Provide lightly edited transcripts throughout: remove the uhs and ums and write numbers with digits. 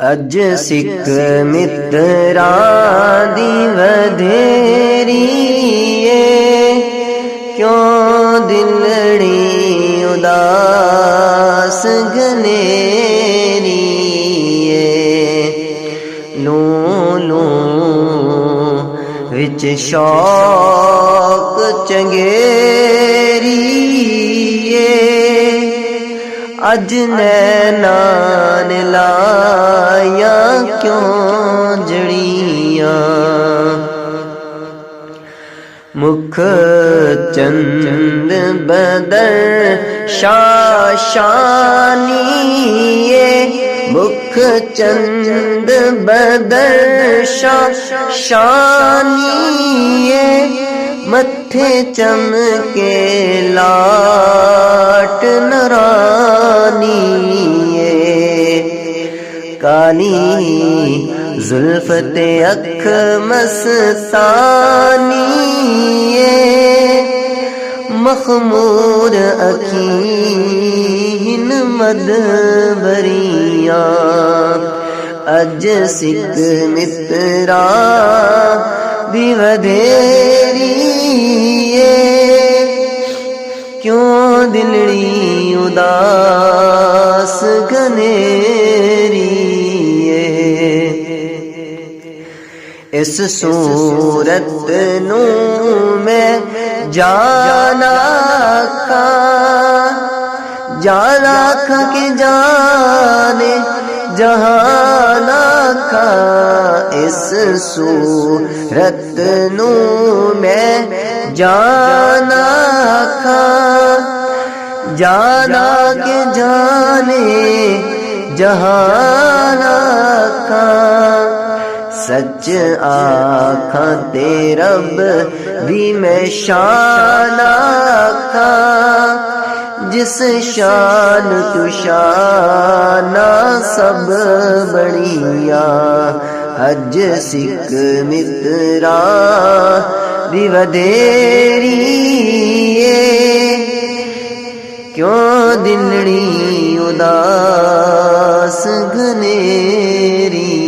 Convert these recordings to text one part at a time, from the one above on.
اج سکھ متراں دی ودھیری کیوں دلڑی اداس گنیری لوں لوں وچ شوق چنگیری اج نینان لایا کیوں جڑیاں مکھ چند بدر شاشانی مکھ چند بدر شاشانی متھے چمکے لاٹ نرانی کالی زلف تے اکھ مستانی مخمور اکھین مدبریاں اج سکھ متراں دی ودھیری کیوں دلڑی اداس گنیری اس صورت نو میں جانا کھا کے جانے جہانا کھا اس صورت نو میں جانا کھا جانا کے جانے جہانا کھا سچ آکھاں تے رب بھی میں شان آکھاں جس شان تو شان سب بڑیاں اج سکھ متراں دی ودھیری کیوں دلڑی اداس گنیری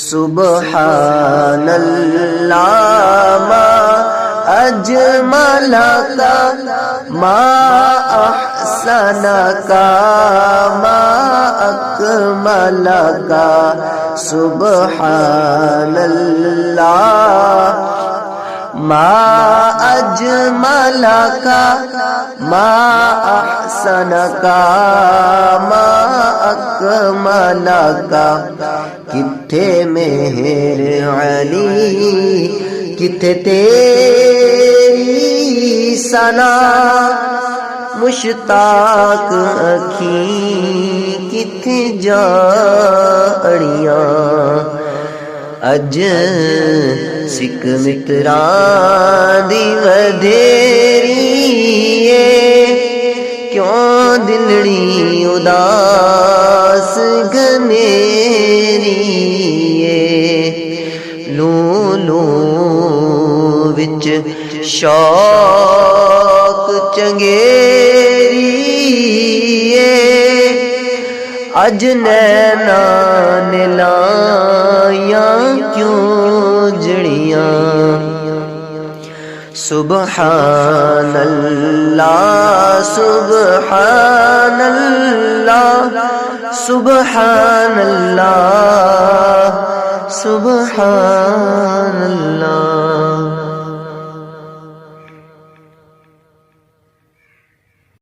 سبحان اللہ ما اجمل کا ما احسن کا ما اکمل کا سبحان اللہ ما اجمل کا ما احسن کا ما اکمل کا کتھے مہر علی کتھے تیری ثنا مشتاق اکھیں کتھے جاڑیاں اج سکھ متراں دی ودھیری کیوں دلڑی اداس گنیری لوں لوں وچ شوق چنگیری اج نینان لایا کیوں جڑیاں سبحان اللہ سبحان اللہ سبحان اللہ سبحان